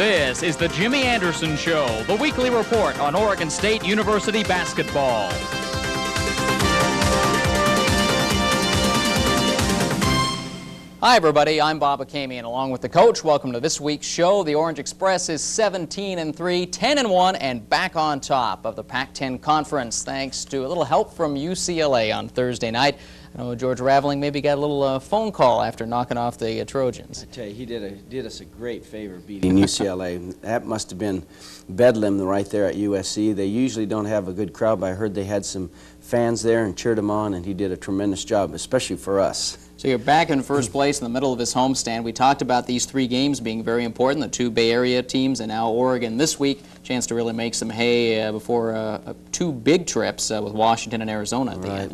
This is the Jimmy Anderson Show, the weekly report on Oregon State University basketball. Hi everybody, I'm Bob Akamian along with the coach. Welcome to this week's show. The Orange Express is 17-3, 10-1, and back on top of the Pac-10 Conference thanks to a little help from UCLA on Thursday night. I know George Raveling maybe got a little phone call after knocking off the Trojans. I tell you, he did us a great favor beating UCLA. That must have been bedlam right there at USC. They usually don't have a good crowd, but I heard they had some fans there and cheered him on, and he did a tremendous job, especially for us. So you're back in first place in the middle of his homestand. We talked about these three games being very important, the two Bay Area teams and now Oregon this week. Chance to really make some hay before two big trips with Washington and Arizona at the end.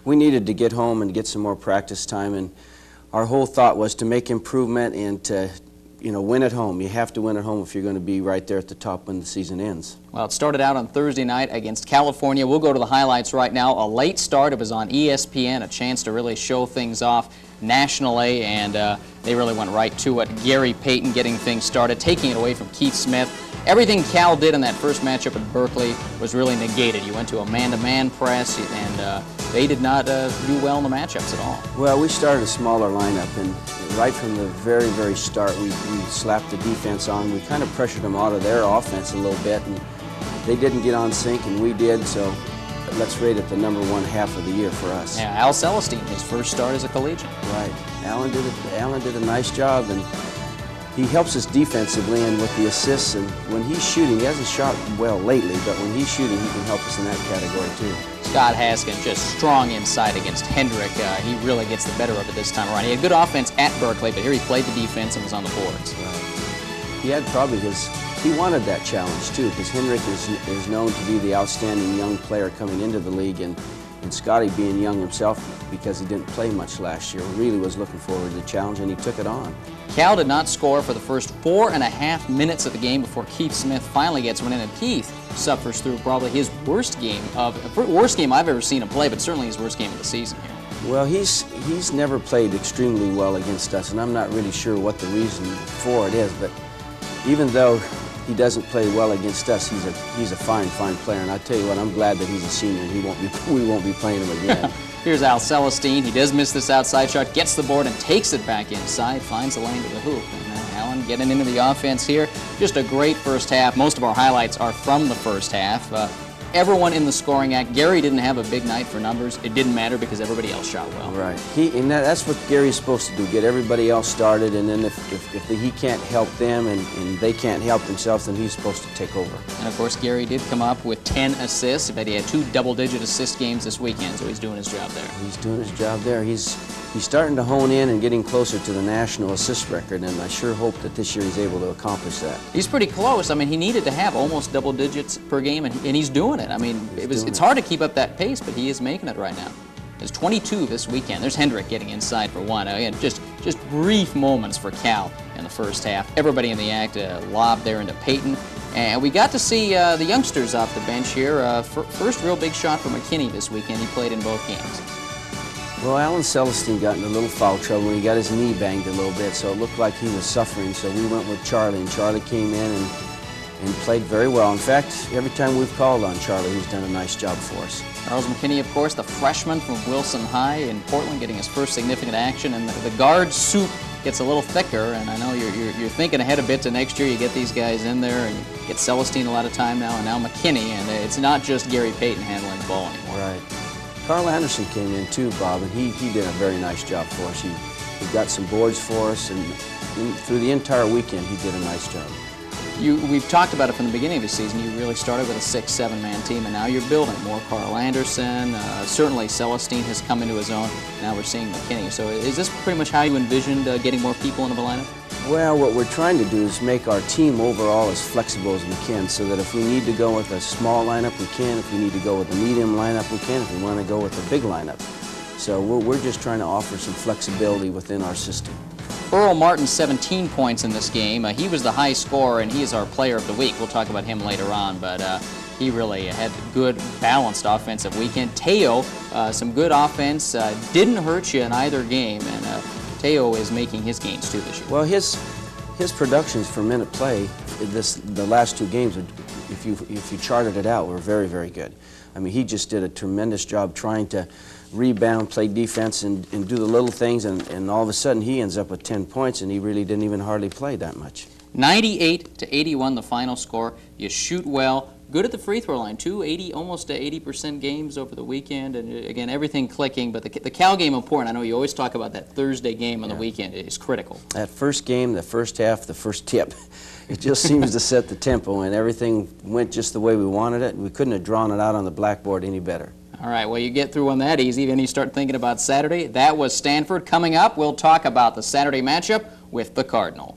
We needed to get home and get some more practice time, and our whole thought was to make improvement and to win at home. You have to win at home if you're going to be right there at the top when the season ends. Well, it started out on Thursday night against California. We'll go to the highlights right now. A late start. It was on ESPN, a chance to really show things off nationally, and they really went right to it. Gary Payton getting things started, taking it away from Keith Smith. Everything Cal did in that first matchup at Berkeley was really negated. You went to a man-to-man press, and they did not do well in the matchups at all. Well, we started a smaller lineup, and right from the very, very start, we slapped the defense on. We kind of pressured them out of their offense a little bit, and they didn't get on sync, and we did, so let's rate it the #1 half of the year for us. Yeah, Al Celestine, his first start as a collegiate. Right. Alan did a nice job, and he helps us defensively and with the assists, and when he's shooting, he hasn't shot well lately, but when he's shooting, he can help us in that category too. Scott Haskin just strong inside against Hendrick. He really gets the better of it this time around. He had good offense at Berkeley, but here he played the defense and was on the boards. Right. He had probably he wanted that challenge too, because Hendrick is known to be the outstanding young player coming into the league, and Scotty, being young himself because he didn't play much last year, really was looking forward to the challenge, and he took it on. Cal did not score for the first 4.5 minutes of the game before Keith Smith finally gets one in, and Keith suffers through probably his worst game I've ever seen him play, but certainly his worst game of the season here. Well, he's never played extremely well against us, and I'm not really sure what the reason for it is, but even though he doesn't play well against us, he's a fine player, and I tell you what, I'm glad that he's a senior and we won't be playing him again. Here's Al Celestine. He does miss this outside shot, gets the board and takes it back inside, finds the lane to the hoop. And Allen getting into the offense here. Just a great first half. Most of our highlights are from the first half. Everyone in the scoring act. Gary didn't have a big night for numbers. It didn't matter because everybody else shot well. Right. That's what Gary's supposed to do, get everybody else started, and then if he can't help them and they can't help themselves, then he's supposed to take over. And of course, Gary did come up with 10 assists, but he had 2 double-digit assist games this weekend, so he's doing his job there. He's doing his job there. He's starting to hone in and getting closer to the national assist record, and I sure hope that this year he's able to accomplish that. He's pretty close. I mean, he needed to have almost double digits per game, and he's doing it. I mean, it's hard to keep up that pace, but he is making it right now. There's 22 this weekend. There's Hendrick getting inside for one. Again, just brief moments for Cal in the first half. Everybody in the act lobbed there into Payton. And we got to see the youngsters off the bench here. First real big shot for McKinney this weekend. He played in both games. Well, Alan Celestine got in a little foul trouble, and he got his knee banged a little bit, so it looked like he was suffering. So we went with Charlie, and Charlie came in and played very well. In fact, every time we've called on Charlie, he's done a nice job for us. Charles McKinney, of course, the freshman from Wilson High in Portland, getting his first significant action, and the guard soup gets a little thicker, and I know you're thinking ahead a bit to next year. You get these guys in there, and you get Celestine a lot of time now, and now McKinney, and it's not just Gary Payton handling the ball anymore. Right. Carl Anderson came in too, Bob, and he did a very nice job for us. He got some boards for us, and through the entire weekend, he did a nice job. We've talked about it from the beginning of the season. You really started with a 6-7-man team, and now you're building more. Carl Anderson, certainly Celestine has come into his own. Now we're seeing McKinney. So is this pretty much how you envisioned getting more people into the lineup? Well, what we're trying to do is make our team overall as flexible as we can, so that if we need to go with a small lineup, we can. If we need to go with a medium lineup, we can. If we want to go with a big lineup. So we're just trying to offer some flexibility within our system. Earl Martin, 17 points in this game. He was the high scorer, and he is our player of the week. We'll talk about him later on, but he really had a good, balanced offensive weekend. Teo, some good offense, didn't hurt you in either game, and Teo is making his gains too this year. Well, his His productions for minute play, the last 2 games, if you charted it out, were very, very good. I mean, he just did a tremendous job trying to rebound, play defense, and do the little things, and all of a sudden he ends up with 10 points, and he really didn't even hardly play that much. 98-81 the final score. You shoot well. Good at the free throw line, almost 80% games over the weekend, and again, everything clicking. But the Cal game important. I know you always talk about that Thursday game on the weekend. It is critical. That first game, the first half, the first tip, it just seems to set the tempo, and everything went just the way we wanted it. We couldn't have drawn it out on the blackboard any better. All right, well, you get through one that easy, then you start thinking about Saturday. That was Stanford. Coming up, we'll talk about the Saturday matchup with the Cardinal.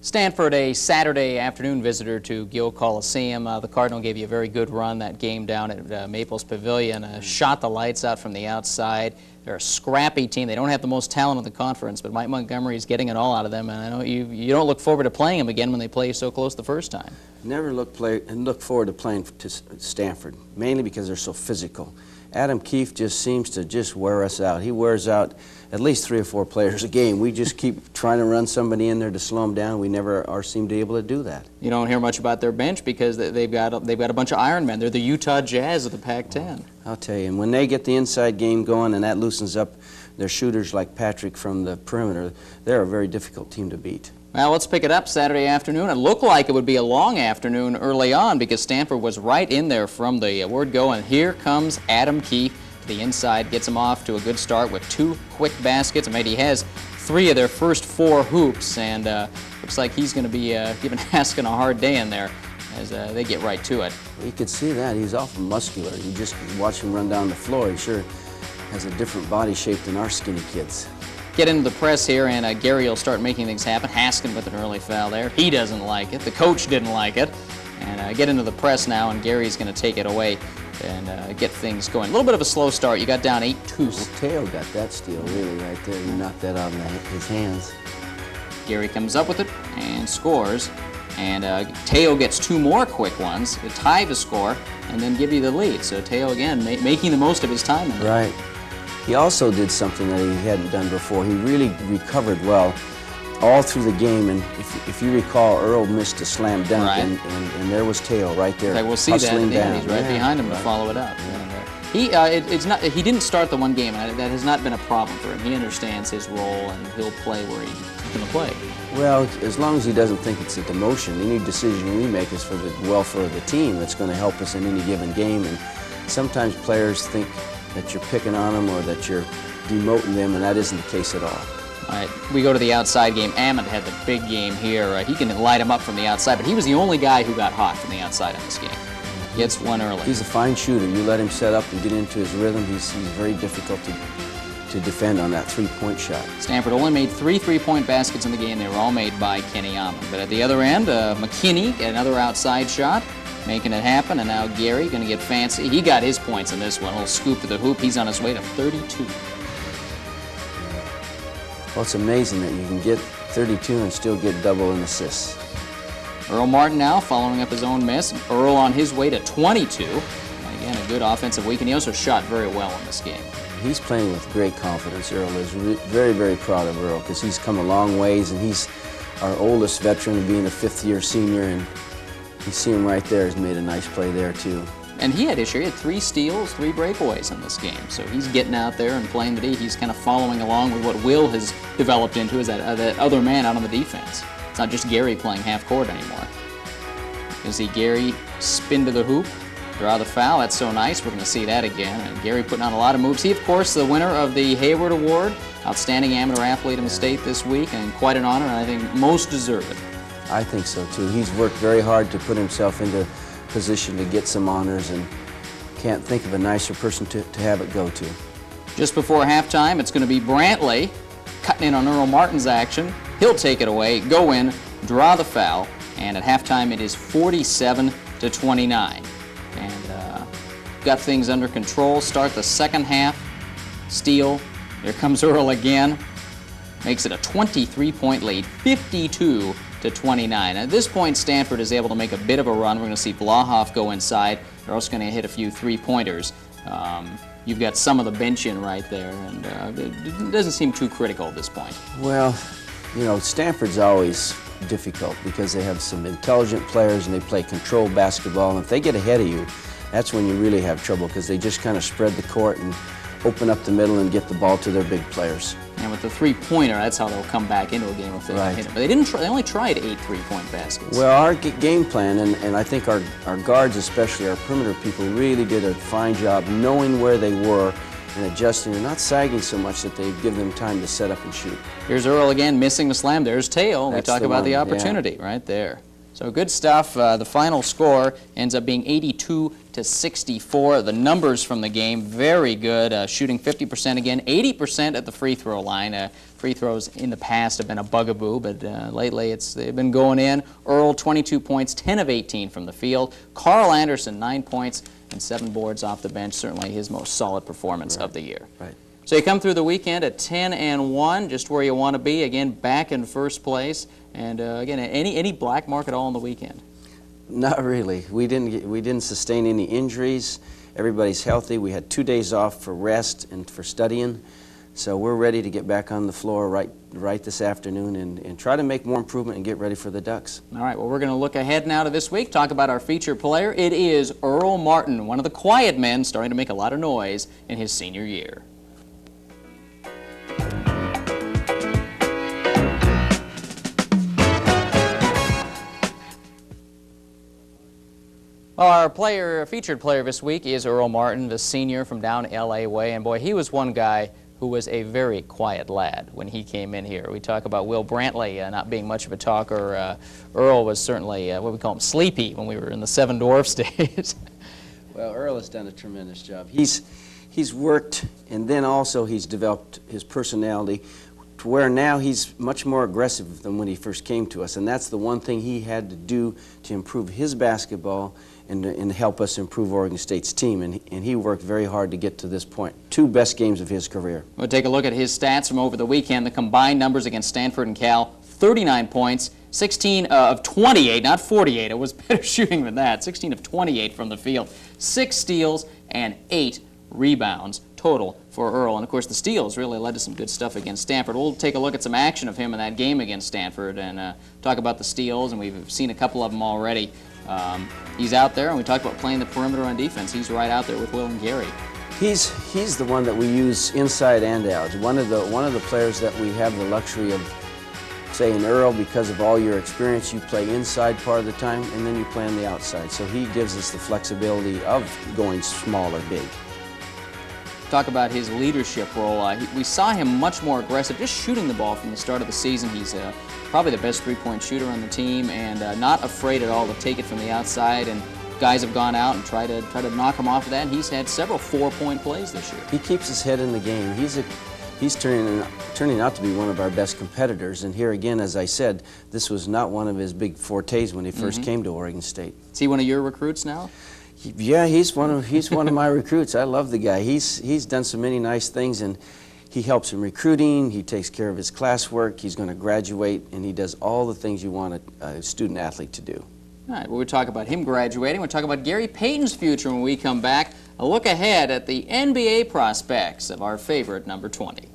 Stanford, a Saturday afternoon visitor to Gill Coliseum. The Cardinal gave you a very good run that game down at Maples Pavilion, shot the lights out from the outside. They're a scrappy team. They don't have the most talent in the conference, but Mike Montgomery is getting it all out of them, and I know you don't look forward to playing them again when they play so close the first time. Never look forward to playing to Stanford, mainly because they're so physical. Adam Keefe just seems to just wear us out. He wears out at least 3 or 4 players a game. We just keep trying to run somebody in there to slow them down. We never seem to be able to do that. You don't hear much about their bench because they've got a bunch of Iron Men. They're the Utah Jazz of the Pac-10. I'll tell you, and when they get the inside game going and that loosens up their shooters like Patrick from the perimeter, they're a very difficult team to beat. Well, let's pick it up Saturday afternoon. It looked like it would be a long afternoon early on because Stanford was right in there from the word go, and here comes Adam Keefe to the inside, gets him off to a good start with 2 quick baskets. I mean, he has 3 of their first 4 hoops, and looks like he's going to be giving Haskin a hard day in there as they get right to it. You could see that. He's awful muscular. You just watch him run down the floor. He sure has a different body shape than our skinny kids. Get into the press here, and Gary will start making things happen. Haskin with an early foul there. He doesn't like it. The coach didn't like it. And get into the press now, and Gary's going to take it away and get things going. A little bit of a slow start. You got down 8-2. Well, Teo got that steal really right there. He knocked that out of his hands. Gary comes up with it and scores. And Teo gets 2 more quick ones to tie the score and then give you the lead. So Teo, again, making the most of his time. Right. He also did something that he hadn't done before. He really recovered well all through the game, and if you recall, Earl missed a slam dunk, right. and there was Teo right there. Okay, we'll see that at the end. He's right behind him to follow it up. Yeah. And, he didn't start the one game, and that has not been a problem for him. He understands his role, and he'll play where he's going to play. Well, as long as he doesn't think it's a demotion, any decision we make is for the welfare of the team that's going to help us in any given game. And sometimes players think that you're picking on them or that you're demoting them, and that isn't the case at all. All right, we go to the outside game. Ammon had the big game here. He can light him up from the outside, but he was the only guy who got hot from the outside in this game. Gets one early. He's a fine shooter. You let him set up and get into his rhythm, he's very difficult to defend on that 3-point shot. Stanford only made 3 3-point baskets in the game. They were all made by Kenny Ammon. But at the other end, McKinney got another outside shot, making it happen, and now Gary going to get fancy. He got his points in this one. A little scoop to the hoop. He's on his way to 32. Well, it's amazing that you can get 32 and still get double in assists. Earl Martin now following up his own miss. Earl on his way to 22. And again, a good offensive week, and he also shot very well in this game. He's playing with great confidence. Earl is very, very proud of Earl because he's come a long ways, and he's our oldest veteran, being a 5th-year senior, and you see him right there. He's made a nice play there, too. And he had 3 steals, 3 breakaways in this game. So he's getting out there and playing the D. He's kind of following along with what Will has developed into as that other man out on the defense. It's not just Gary playing half court anymore. You see Gary spin to the hoop, draw the foul. That's so nice. We're going to see that again. And Gary putting on a lot of moves. He, of course, the winner of the Hayward Award, Outstanding Amateur Athlete in the state this week, and quite an honor, and I think most deserved. I think so, too. He's worked very hard to put himself into position to get some honors, and can't think of a nicer person to have it go to. Just before halftime, it's going to be Brantley cutting in on Earl Martin's action. He'll take it away, go in, draw the foul, and at halftime it is 47-29. And got things under control. Start the second half. Steal. Here comes Earl again. Makes it a 23-point lead, 52 to 29. At this point, Stanford is able to make a bit of a run. We're going to see Vlahoff go inside. They're also going to hit a few three-pointers. You've got some of the bench in right there, and it doesn't seem too critical at this point. Well, you know, Stanford's always difficult because they have some intelligent players and they play controlled basketball, and if they get ahead of you, that's when you really have trouble because they just kind of spread the court and open up the middle and get the ball to their big players. And with the three-pointer, that's how they'll come back into a game if they hit it. But they didn't. They only tried 8 three-point baskets. Well, our game plan, and I think our guards, especially our perimeter people, really did a fine job knowing where they were and adjusting and not sagging so much that they give them time to set up and shoot. Here's Earl again missing the slam. There's Teo. We talk about the opportunity right there. So good stuff. The final score ends up being 82-64. The numbers from the game, very good. Shooting 50% again, 80% at the free throw line. Free throws in the past have been a bugaboo, but lately they've been going in. Earl, 22 points, 10 of 18 from the field. Carl Anderson, 9 points and 7 boards off the bench. Certainly his most solid performance of the year. Right. So you come through the weekend at 10-1, just where you want to be. Again, back in first place. And again, any black mark at all on the weekend? Not really. We didn't sustain any injuries. Everybody's healthy. We had 2 days off for rest and for studying. So we're ready to get back on the floor right this afternoon and try to make more improvement and get ready for the Ducks. All right, well, we're going to look ahead now to this week, talk about our featured player. It is Earl Martin, one of the quiet men starting to make a lot of noise in his senior year. Well, our featured player this week is Earl Martin, the senior from down L.A. way. And boy, he was one guy who was a very quiet lad when he came in here. We talk about Will Brantley not being much of a talker. Earl was certainly, what we call him, sleepy when we were in the Seven Dwarfs days. Well, Earl has done a tremendous job. He's worked, and then also he's developed his personality to where now he's much more aggressive than when he first came to us. And that's the one thing he had to do to improve his basketball and help us improve Oregon State's team, and he worked very hard to get to this point. 2 best games of his career. We'll take a look at his stats from over the weekend. The combined numbers against Stanford and Cal, 39 points, 16 of 28, not 48. It was better shooting than that. 16 of 28 from the field, 6 steals and 8 rebounds total for Earl. And of course the steals really led to some good stuff against Stanford. We'll take a look at some action of him in that game against Stanford and talk about the steals, and we've seen a couple of them already. He's out there, and we talked about playing the perimeter on defense. He's right out there with Will and Gary. He's the one that we use inside and out. One of the players that we have the luxury of saying, Earl, because of all your experience, you play inside part of the time, and then you play on the outside. So he gives us the flexibility of going small or big. Talk about his leadership role. We saw him much more aggressive, just shooting the ball from the start of the season. He's probably the best three-point shooter on the team, and not afraid at all to take it from the outside. And guys have gone out and try to knock him off of that. And he's had several 4-point plays this year. He keeps his head in the game. He's turning out to be one of our best competitors. And here again, as I said, this was not one of his big fortes when he first came to Oregon State. Is he one of your recruits now? Yeah, he's one of my recruits. I love the guy. He's done so many nice things, and he helps in recruiting. He takes care of his classwork. He's going to graduate, and he does all the things you want a student athlete to do. All right, well, we'll talk about him graduating. We'll talk about Gary Payton's future when we come back. A look ahead at the NBA prospects of our favorite number 20.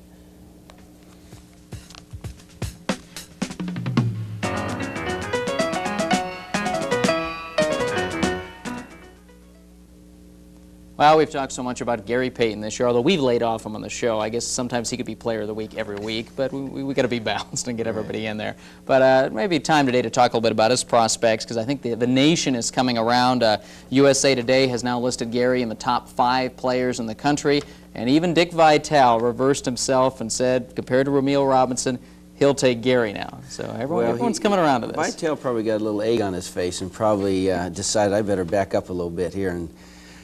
Well, we've talked so much about Gary Payton this year, although we've laid off him on the show. I guess sometimes he could be player of the week every week, but we got to be balanced and get everybody in there. But maybe time today to talk a little bit about his prospects, because I think the nation is coming around. USA Today has now listed Gary in the top 5 players in the country, and even Dick Vitale reversed himself and said, compared to Ramil Robinson, he'll take Gary now. So everyone's coming around to this. Vitale probably got a little egg on his face and probably decided I better back up a little bit here. And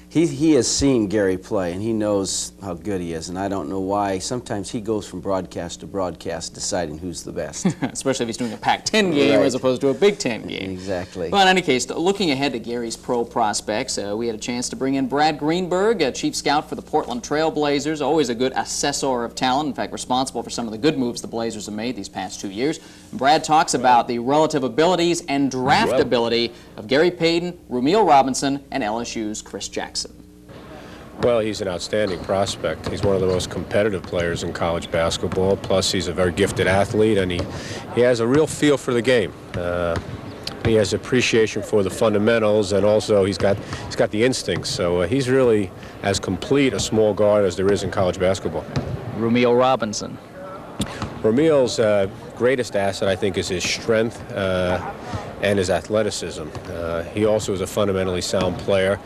he has seen Gary play, and he knows how good he is, and I don't know why. Sometimes he goes from broadcast to broadcast deciding who's the best. Especially if he's doing a Pac-10 game as opposed to a Big Ten game. Exactly. Well, in any case, looking ahead to Gary's pro prospects, we had a chance to bring in Brad Greenberg, chief scout for the Portland Trail Blazers, always a good assessor of talent, in fact, responsible for some of the good moves the Blazers have made these past 2 years. Brad talks about the relative abilities and draftability of Gary Payton, Rumeal Robinson, and LSU's Chris Jackson. Well, he's an outstanding prospect. He's one of the most competitive players in college basketball. Plus, he's a very gifted athlete, and he has a real feel for the game. He has appreciation for the fundamentals, and also he's got the instincts. So he's really as complete a small guard as there is in college basketball. Rumeal Robinson. Rumeal's greatest asset, I think, is his strength and his athleticism. He also is a fundamentally sound player.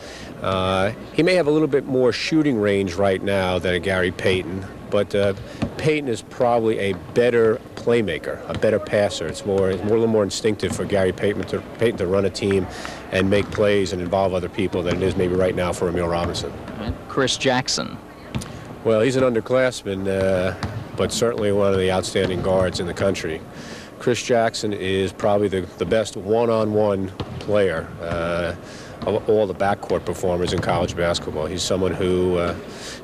He may have a little bit more shooting range right now than a Gary Payton, but Payton is probably a better playmaker, a better passer. It's a little more instinctive for Gary Payton to run a team and make plays and involve other people than it is maybe right now for Rumeal Robinson. And Chris Jackson. Well, he's an underclassman, but certainly one of the outstanding guards in the country. Chris Jackson is probably the best one-on-one player of all the backcourt performers in college basketball. He's someone who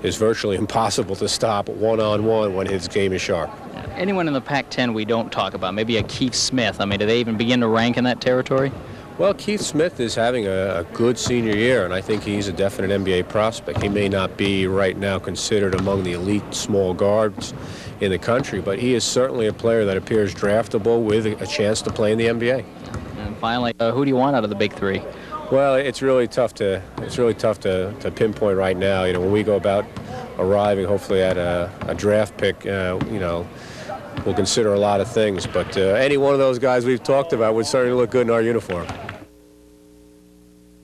is virtually impossible to stop one-on-one when his game is sharp. Anyone in the Pac-10 we don't talk about, maybe a Keith Smith. I mean, do they even begin to rank in that territory? Well, Keith Smith is having a good senior year, and I think he's a definite NBA prospect. He may not be right now considered among the elite small guards in the country, but he is certainly a player that appears draftable with a chance to play in the NBA. And finally, who do you want out of the big three? Well, it's really tough to pinpoint right now. You know, when we go about arriving, hopefully at a draft pick, you know, we'll consider a lot of things. But any one of those guys we've talked about would certainly look good in our uniform.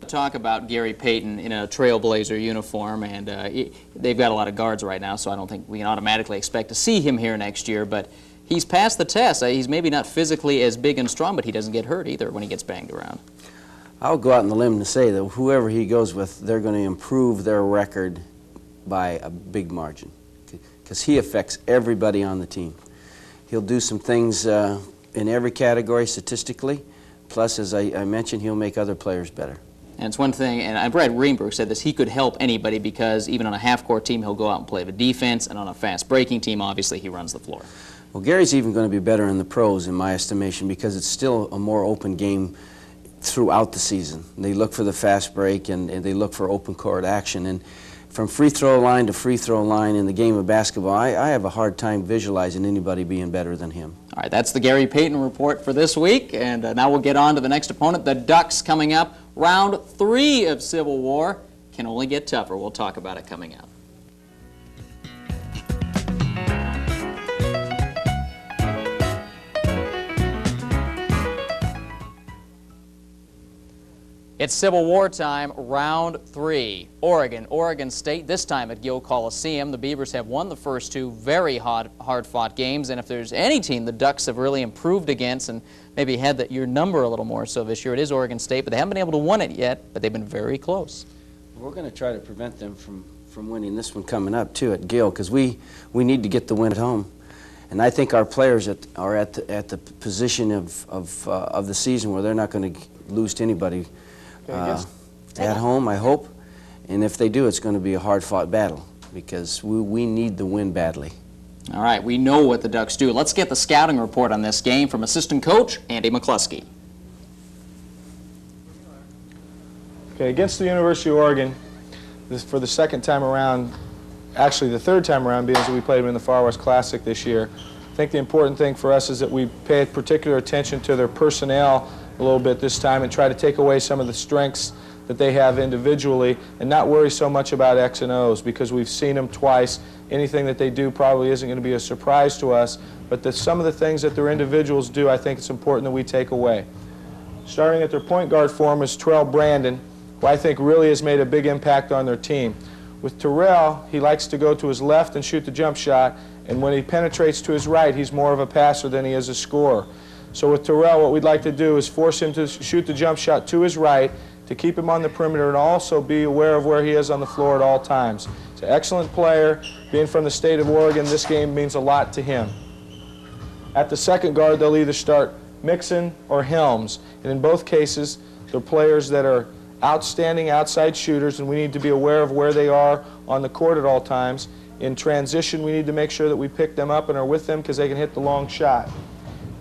Talk about Gary Payton in a Trailblazer uniform, and they've got a lot of guards right now, so I don't think we can automatically expect to see him here next year, but he's passed the test. He's maybe not physically as big and strong, but he doesn't get hurt either when he gets banged around. I'll go out on the limb to say that whoever he goes with, they're going to improve their record by a big margin, because he affects everybody on the team. He'll do some things in every category statistically, plus, as I mentioned, he'll make other players better. And it's one thing, and Brad Greenberg said this, he could help anybody because even on a half-court team, he'll go out and play the defense, and on a fast-breaking team, obviously, he runs the floor. Well, Gary's even going to be better in the pros, in my estimation, because it's still a more open game throughout the season. They look for the fast break, and they look for open court action. And from free throw line to free throw line in the game of basketball, I have a hard time visualizing anybody being better than him. All right, that's the Gary Payton report for this week, and now we'll get on to the next opponent, the Ducks, coming up. Round 3 of Civil War can only get tougher. We'll talk about it coming up. It's Civil War time, round 3. Oregon State, this time at Gill Coliseum. The Beavers have won the first 2 very hard-fought games, and if there's any team the Ducks have really improved against and maybe had your number a little more so this year, it is Oregon State, but they haven't been able to win it yet, but they've been very close. We're going to try to prevent them from winning this one coming up, too, at Gill, because we need to get the win at home. And I think our players are at the position of the season where they're not going to lose to anybody at home, I hope. And if they do, it's going to be a hard-fought battle because we need the win badly. All right, we know what the Ducks do. Let's get the scouting report on this game from assistant coach Andy McCluskey. Okay, against the University of Oregon, for the second time around, actually the third time around, being that we played them in the Far West Classic this year, I think the important thing for us is that we pay particular attention to their personnel a little bit this time and try to take away some of the strengths that they have individually and not worry so much about X and O's because we've seen them twice. Anything that they do probably isn't going to be a surprise to us, but some of the things that their individuals do, I think it's important that we take away. Starting at their point guard form is Terrell Brandon, who I think really has made a big impact on their team. With Terrell, he likes to go to his left and shoot the jump shot, and when he penetrates to his right, he's more of a passer than he is a scorer. So with Terrell, what we'd like to do is force him to shoot the jump shot to his right, to keep him on the perimeter, and also be aware of where he is on the floor at all times. He's an excellent player. Being from the state of Oregon, this game means a lot to him. At the second guard, they'll either start Mixon or Helms, and in both cases, they're players that are outstanding outside shooters, and we need to be aware of where they are on the court at all times. In transition, we need to make sure that we pick them up and are with them because they can hit the long shot.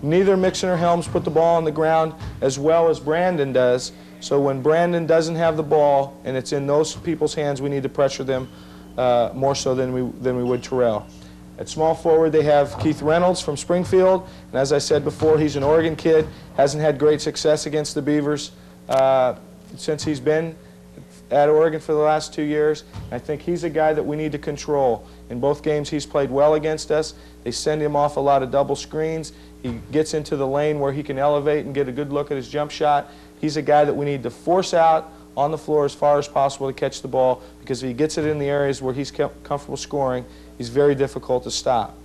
Neither Mixon or Helms put the ball on the ground as well as Brandon does. So when Brandon doesn't have the ball and it's in those people's hands, we need to pressure them more so than we would Terrell. At small forward, they have Keith Reynolds from Springfield, and as I said before, he's an Oregon kid, hasn't had great success against the Beavers since he's been at Oregon for the last 2 years. I think he's a guy that we need to control. In both games, he's played well against us. They send him off a lot of double screens. He gets into the lane where he can elevate and get a good look at his jump shot. He's a guy that we need to force out on the floor as far as possible to catch the ball, because if he gets it in the areas where he's comfortable scoring, he's very difficult to stop.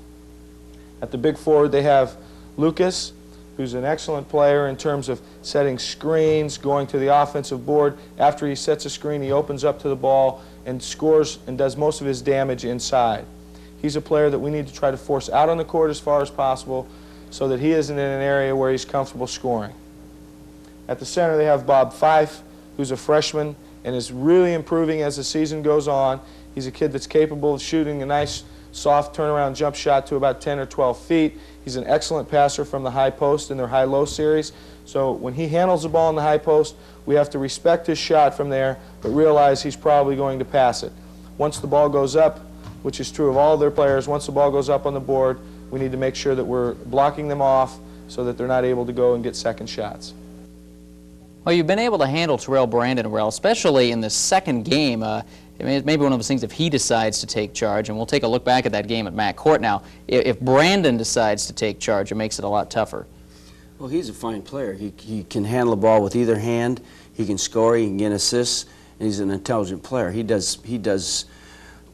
At the big forward, they have Lucas, who's an excellent player in terms of setting screens, going to the offensive board. After he sets a screen, he opens up to the ball and scores and does most of his damage inside. He's a player that we need to try to force out on the court as far as possible so that he isn't in an area where he's comfortable scoring. At the center, they have Bob Fife, who's a freshman and is really improving as the season goes on. He's a kid that's capable of shooting a nice, soft turnaround jump shot to about 10 or 12 feet. He's an excellent passer from the high post in their high-low series. So when he handles the ball in the high post, we have to respect his shot from there, but realize he's probably going to pass it. Once the ball goes up, which is true of all their players, once the ball goes up on the board, we need to make sure that we're blocking them off so that they're not able to go and get second shots. Well, you've been able to handle Terrell Brandon well, especially in the second game. It may be one of those things if he decides to take charge, and we'll take a look back at that game at Matt Court now. If Brandon decides to take charge, it makes it a lot tougher. Well, he's a fine player. He can handle the ball with either hand. He can score. He can get assists. And he's an intelligent player. He does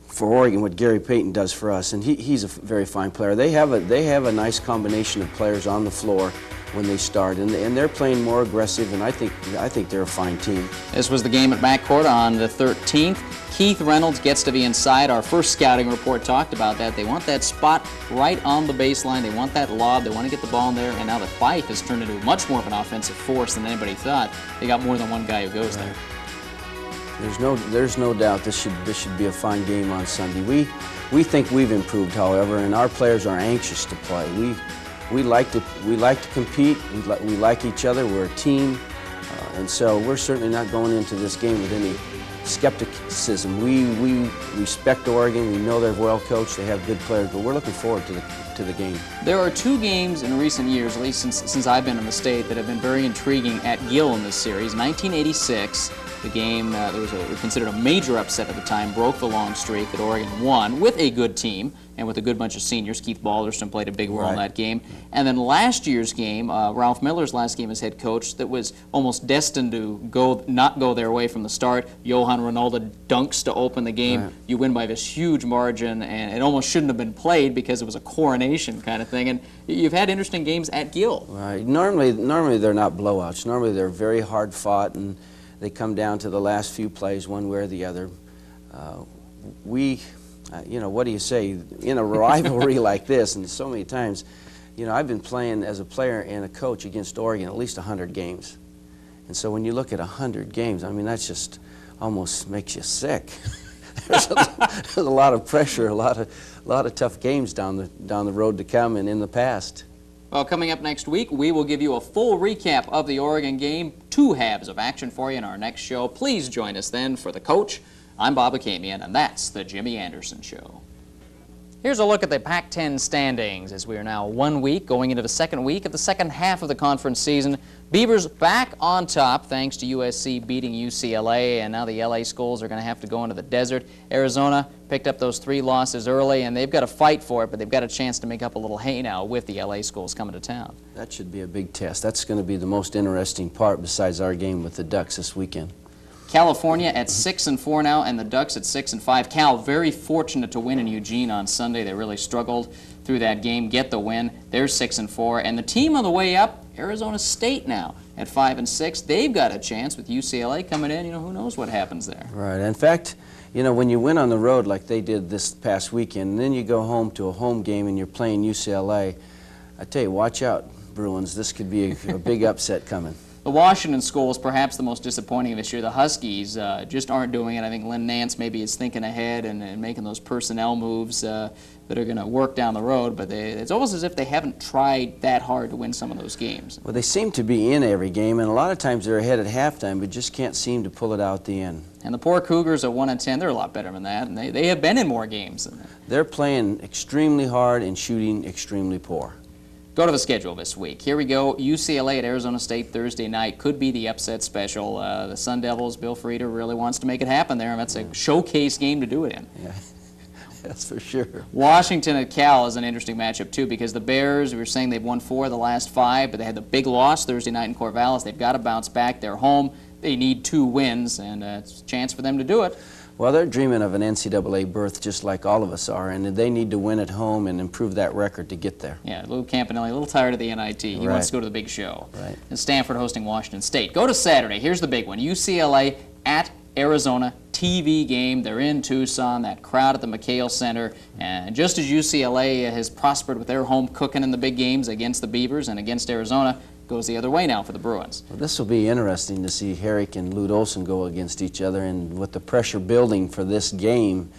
for Oregon what Gary Payton does for us, and he's a very fine player. They have a nice combination of players on the floor when they start, and they're playing more aggressive, and I think they're a fine team. This was the game at Matt Court on the 13th. Keith Reynolds gets to be inside. Our first scouting report talked about that. They want that spot right on the baseline. They want that lob. They want to get the ball in there, and now that Fife has turned into much more of an offensive force than anybody thought. They got more than one guy who goes there. There's no doubt this should be a fine game on Sunday. We think we've improved, however, and our players are anxious to play. We like to compete. We like each other. We're a team, and so we're certainly not going into this game with any skepticism. We respect Oregon. We know they're well coached. They have good players, but we're looking forward to the game. There are two games in recent years, at least since I've been in the state, that have been very intriguing at Gill in this series. 1986. The game that was considered a major upset at the time, broke the long streak that Oregon won with a good team and with a good bunch of seniors. Keith Balderston played a big role in that game. And then last year's game, Ralph Miller's last game as head coach, that was almost destined to not go their way from the start. Johan Ronaldo dunks to open the game. Right. You win by this huge margin, and it almost shouldn't have been played because it was a coronation kind of thing. And you've had interesting games at Gill. Right. Normally they're not blowouts. Normally they're very hard fought, and they come down to the last few plays one way or the other. You know, what do you say? In a rivalry like this, and so many times, you know, I've been playing as a player and a coach against Oregon at least 100 games. And so when you look at 100 games, I mean, that's just almost makes you sick. There's a lot of pressure, a lot of tough games down the road to come and in the past. Well, coming up next week, we will give you a full recap of the Oregon game, 2 halves of action for you in our next show. Please join us then for The Coach. I'm Bob Akamian, and that's The Jimmy Anderson Show. Here's a look at the Pac-10 standings as we are now 1 week going into the second week of the second half of the conference season. Beavers back on top thanks to USC beating UCLA, and now the LA schools are going to have to go into the desert. Arizona picked up those 3 losses early, and they've got to fight for it, but they've got a chance to make up a little hay now with the LA schools coming to town. That should be a big test. That's going to be the most interesting part besides our game with the Ducks this weekend. California at 6-4 now, and the Ducks at 6-5. Cal very fortunate to win in Eugene on Sunday. They really struggled through that game, get the win. They're 6-4, and the team on the way up, Arizona State now at 5-6. They've got a chance with UCLA coming in. You know, who knows what happens there. Right. In fact, you know, when you win on the road like they did this past weekend, and then you go home to a home game and you're playing UCLA, I tell you, watch out, Bruins. This could be a big upset coming. The Washington school is perhaps the most disappointing this year. The Huskies just aren't doing it. I think Lynn Nance maybe is thinking ahead and making those personnel moves that are going to work down the road, but it's almost as if they haven't tried that hard to win some of those games. Well, they seem to be in every game, and a lot of times they're ahead at halftime, but just can't seem to pull it out at the end. And the poor Cougars at 1-10, they're a lot better than that, and they have been in more games than that. They're playing extremely hard and shooting extremely poor. Go to the schedule this week. Here we go. UCLA at Arizona State Thursday night could be the upset special. The Sun Devils, Bill Frieder really wants to make it happen there, and that's a showcase game to do it in. Yeah, that's for sure. Washington at Cal is an interesting matchup, too, because the Bears, we were saying they've won 4 of the last 5, but they had the big loss Thursday night in Corvallis. They've got to bounce back. They're home. They need 2 wins, and it's a chance for them to do it. Well, they're dreaming of an NCAA berth just like all of us are, and they need to win at home and improve that record to get there. Yeah, Lou Campanelli, a little tired of the NIT. He Right. wants to go to the big show. Right. And Stanford hosting Washington State. Go to Saturday. Here's the big one. UCLA at Arizona. TV game. They're in Tucson, that crowd at the McHale Center. And just as UCLA has prospered with their home cooking in the big games against the Beavers and against Arizona, goes the other way now for the Bruins. Well, this will be interesting to see Herrick and Lute Olson go against each other, and with the pressure building for this game,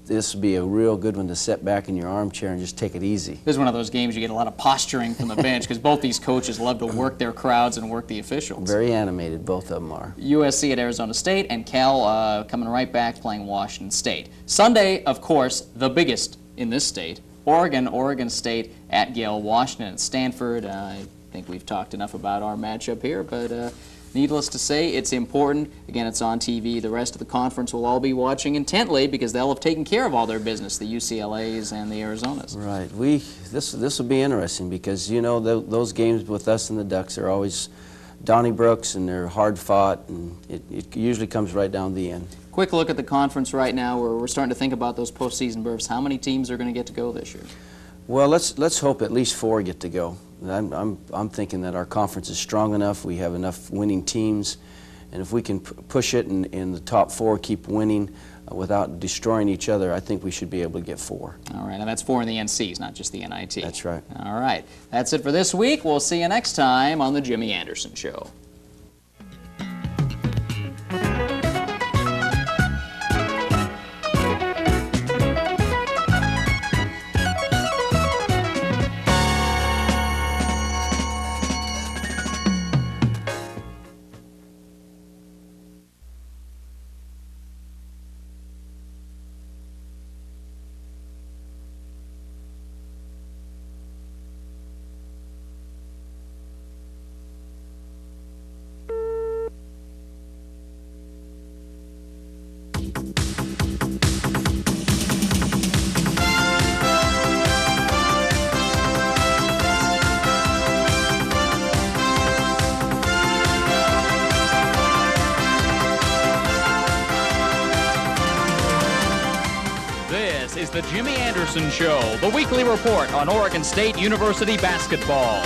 this will be a real good one to sit back in your armchair and just take it easy. This is one of those games you get a lot of posturing from the bench because both these coaches love to work their crowds and work the officials. Very animated, both of them are. USC at Arizona State, and Cal coming right back playing Washington State. Sunday, of course, the biggest in this state, Oregon State at Yale, Washington at Stanford. I think we've talked enough about our matchup here, but needless to say, it's important. Again, it's on TV. The rest of the conference will all be watching intently because they'll have taken care of all their business, the UCLAs and the Arizonas. Right. This will be interesting because, you know, those games with us and the Ducks are always Donnybrooks, and they're hard fought, and it usually comes right down the end. Quick look at the conference right now where we're starting to think about those postseason berths. How many teams are going to get to go this year? Well, let's hope at least 4 get to go. I'm thinking that our conference is strong enough. We have enough winning teams, and if we can push it in the top 4, keep winning without destroying each other, I think we should be able to get 4. All right, and that's 4 in the NCs, not just the NIT. That's right. All right, that's it for this week. We'll see you next time on The Jimmy Anderson Show. This is the Jimmy Anderson Show, the weekly report on Oregon State University basketball.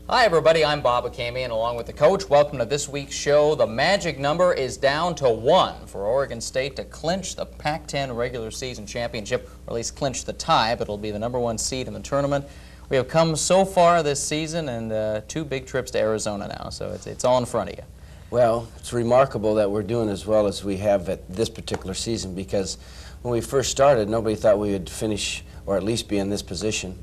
Hi everybody, I'm Bob Akamian along with the coach. Welcome to this week's show. The magic number is down to 1 for Oregon State to clinch the Pac-10 regular season championship, or at least clinch the tie, but it'll be the #1 seed in the tournament. We have come so far this season, and 2 big trips to Arizona now, so it's all in front of you. Well, it's remarkable that we're doing as well as we have at this particular season, because when we first started, nobody thought we would finish or at least be in this position.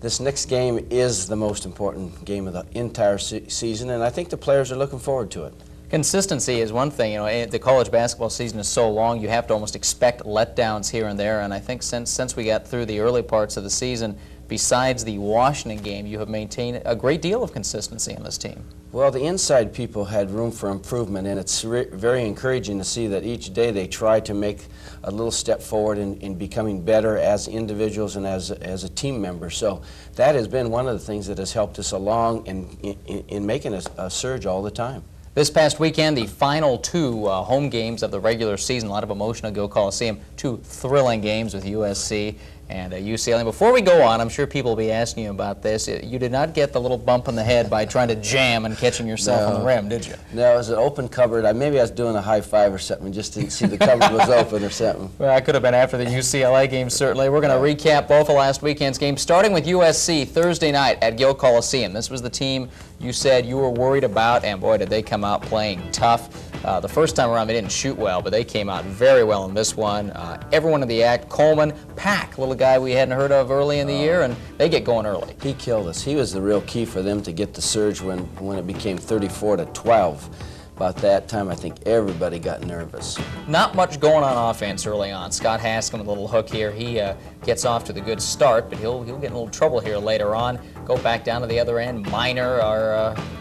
This next game is the most important game of the entire season, and I think the players are looking forward to it. Consistency is one thing. You know, the college basketball season is so long, you have to almost expect letdowns here and there, and I think since we got through the early parts of the season, besides the Washington game, you have maintained a great deal of consistency in this team. Well, the inside people had room for improvement, and it's very encouraging to see that each day they try to make a little step forward in becoming better as individuals and as a team member. So that has been one of the things that has helped us along in making a surge all the time. This past weekend, the final 2 home games of the regular season, a lot of emotion at Go Coliseum, 2 thrilling games with USC and UCLA. Before we go on, I'm sure people will be asking you about this. You did not get the little bump on the head by trying to jam and catching yourself on the rim, did you? No, it was an open cupboard. Maybe I was doing a high five or something, just didn't see the cupboard was open or something. Well, that could have been after the UCLA game, certainly. We're going to recap both of last weekend's games, starting with USC Thursday night at Gill Coliseum. This was the team you said you were worried about, and boy, did they come out playing tough. The first time around, they didn't shoot well, but they came out very well in this one. Everyone in the act, Coleman, Pack, little guy we hadn't heard of early in the year, and they get going early. He killed us. He was the real key for them to get the surge when it became 34-12. About that time, I think everybody got nervous. Not much going on offense early on. Scott Haskin with a little hook here. He gets off to the good start, but he'll get in a little trouble here later on. Go back down to the other end. Minor,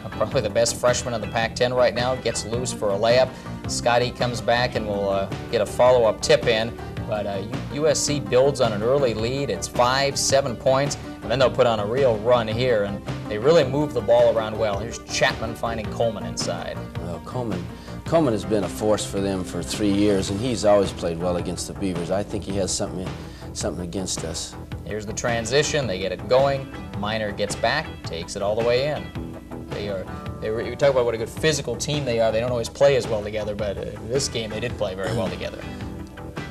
probably the best freshman in the Pac-10 right now, gets loose for a layup. Scotty comes back and will get a follow-up tip in. But USC builds on an early lead. It's 5-7 points, and then they'll put on a real run here, and they really move the ball around well. Here's Chapman finding Coleman inside. Well, Coleman has been a force for them for 3 years, and he's always played well against the Beavers. I think he has something against us. Here's the transition. They get it going. Minor gets back, takes it all the way in. You talk about what a good physical team they are. They don't always play as well together, but in this game they did play very well together.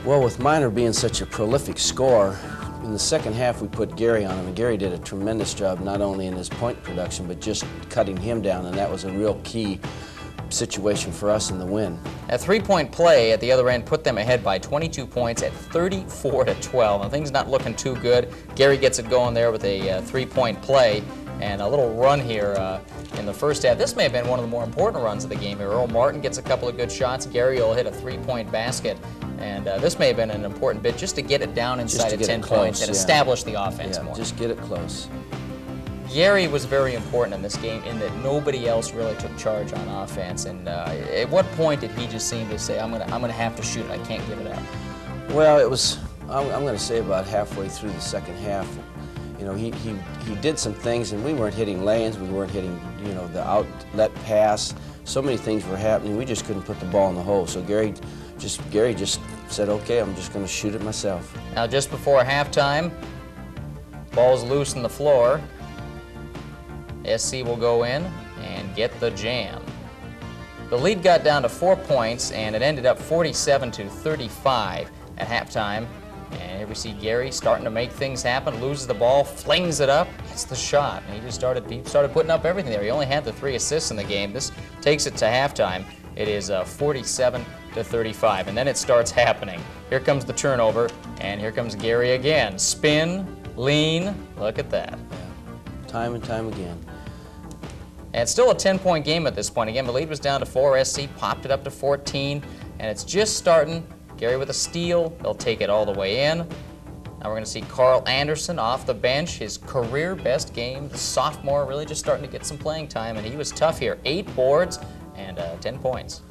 Well, with Minor being such a prolific scorer, in the second half we put Gary on him, and Gary did a tremendous job not only in his point production, but just cutting him down, and that was a real key situation for us in the win. A three-point play at the other end put them ahead by 22 points at 34-12. Now, things not looking too good. Gary gets it going there with a three-point play and a little run here in the first half. This may have been one of the more important runs of the game here. Earl Martin gets a couple of good shots. Gary will hit a three-point basket. And this may have been an important bit just to get it down inside of 10 points and establish the offense more. Just get it close. Gary was very important in this game in that nobody else really took charge on offense. And at what point did he just seem to say, I'm gonna have to shoot it, I can't give it up? Well, it was, I'm going to say about halfway through the second half. You know, he did some things, and we weren't hitting lanes, we weren't hitting, you know, the outlet pass. So many things were happening, we just couldn't put the ball in the hole. So Gary just said, okay, I'm just going to shoot it myself. Now, just before halftime, ball's loose on the floor. SC will go in and get the jam. The lead got down to 4 points, and it ended up 47-35 at halftime. And here we see Gary starting to make things happen, loses the ball, flings it up, hits the shot, and he started putting up everything there. He only had the 3 assists in the game. This takes it to halftime. It is 47-35, and then it starts happening. Here comes the turnover, and here comes Gary again. Spin, lean, look at that. Yeah. Time and time again. And it's still a 10-point game at this point. Again, the lead was down to 4. SC popped it up to 14, and it's just starting. Gary with a steal. They'll take it all the way in. Now we're going to see Carl Anderson off the bench. His career best game. The sophomore really just starting to get some playing time, and he was tough here. 8 boards and 10 points.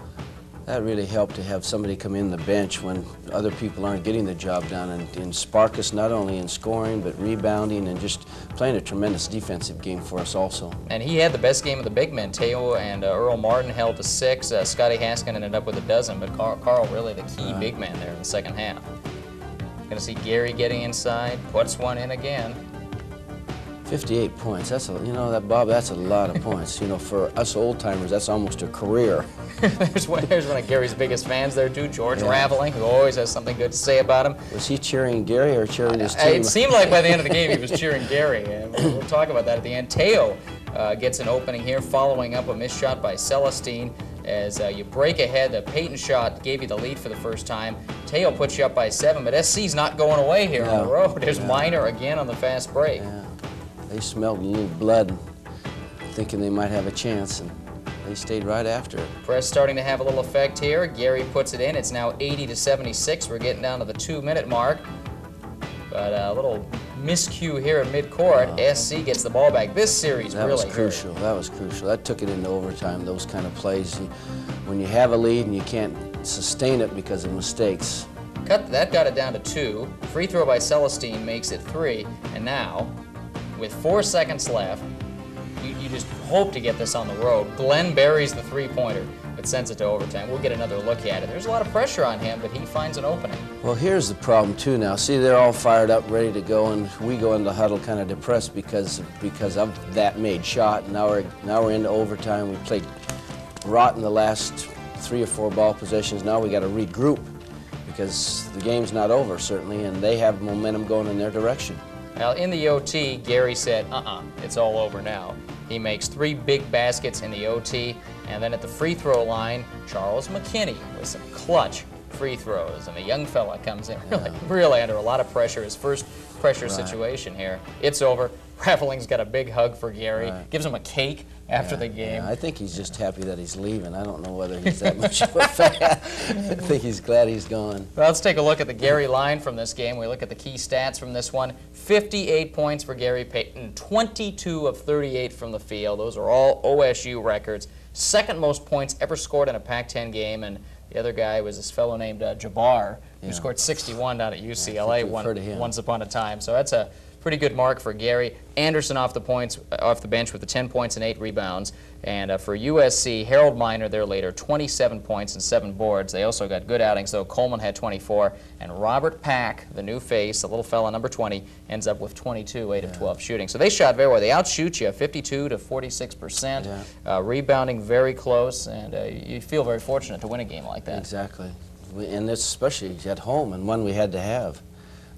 That really helped to have somebody come in the bench when other people aren't getting the job done and spark us not only in scoring but rebounding and just playing a tremendous defensive game for us also. And he had the best game of the big men. Teo and Earl Martin held to 6. Scotty Haskin ended up with a dozen, but Carl really the key big man there in the second half. Going to see Gary getting inside, puts one in again. 58 points. That's Bob. That's a lot of points. You know, for us old timers, that's almost a career. There's one of Gary's biggest fans there too, George Raveling, who always has something good to say about him. Was he cheering Gary or cheering his team? It seemed like by the end of the game he was cheering Gary, and we'll talk about that at the end. Teo gets an opening here, following up a missed shot by Celestine. As you break ahead, the Peyton shot gave you the lead for the first time. Teo puts you up by 7, but SC's not going away here on the road. There's Minor again on the fast break. Yeah. They smelled a little blood, thinking they might have a chance, and they stayed right after it. Press starting to have a little effect here. Gary puts it in. It's now 80-76. We're getting down to the 2-minute mark. But a little miscue here at midcourt. SC gets the ball back. This series that really was crucial. hurt. That was crucial. That took it into overtime, those kind of plays. When you have a lead and you can't sustain it because of mistakes. That got it down to 2. Free throw by Celestine makes it 3. And now, with 4 seconds left, you you just hope to get this on the road. Glenn buries the three-pointer, but sends it to overtime. We'll get another look at it. There's a lot of pressure on him, but he finds an opening. Well, here's the problem, too, now. See, they're all fired up, ready to go, and we go into the huddle kind of depressed because of that made shot. Now we're into overtime. We played rotten the last 3 or 4 ball possessions. Now we got to regroup because the game's not over, certainly, and they have momentum going in their direction. Well, in the OT, Gary said, it's all over now. He makes 3 big baskets in the OT, and then at the free throw line, Charles McKinney with some clutch free throws, and the young fella comes in really under a lot of pressure, his first pressure situation here. It's over. Raveling's got a big hug for Gary, gives him a cake after the game. Yeah, I think he's just happy that he's leaving. I don't know whether he's that much of a fan. I think he's glad he's gone. Well, let's take a look at the Gary line from this game. We look at the key stats from this one. 58 points for Gary Payton, 22 of 38 from the field. Those are all OSU records. Second most points ever scored in a Pac-10 game, and the other guy was this fellow named Jabbar, who scored 61 down at UCLA once upon a time. So that's a pretty good mark for Gary. Anderson off the bench with the 10 points and 8 rebounds. And for USC, Harold Miner there later, 27 points and 7 boards. They also got good outings, though. Coleman had 24. And Robert Pack, the new face, the little fella, number 20, ends up with 22, 8 of 12 shooting. So they shot very well. They outshoot you 52 to 46%. Rebounding very close, and you feel very fortunate to win a game like that. Exactly. And especially at home, and one we had to have.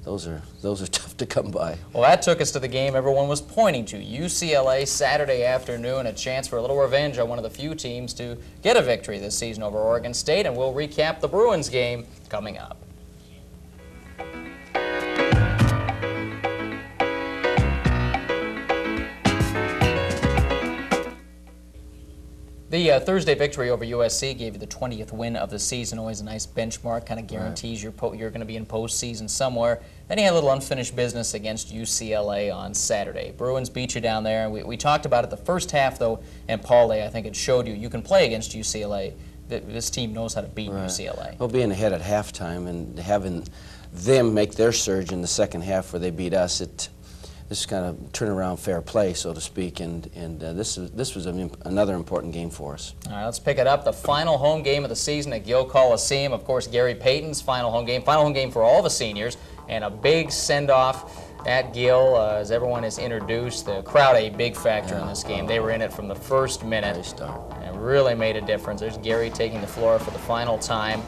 Those are tough to come by. Well, that took us to the game everyone was pointing to. UCLA Saturday afternoon, a chance for a little revenge on one of the few teams to get a victory this season over Oregon State, and we'll recap the Bruins game coming up. The Thursday victory over USC gave you the 20th win of the season. Always a nice benchmark, kind of guarantees you're going to be in postseason somewhere. Then you had a little unfinished business against UCLA on Saturday. Bruins beat you down there. We talked about it the first half, though, and Paulie, I think it showed you can play against UCLA. This team knows how to beat UCLA. Well, being ahead at halftime and having them make their surge in the second half where they beat us, this is kind of turnaround fair play, so to speak, and this was another important game for us. All right, let's pick it up. The final home game of the season at Gill Coliseum. Of course, Gary Payton's final home game for all the seniors, and a big send-off at Gill as everyone is introduced. The crowd a big factor in this game. They were in it from the first minute and really made a difference. There's Gary taking the floor for the final time.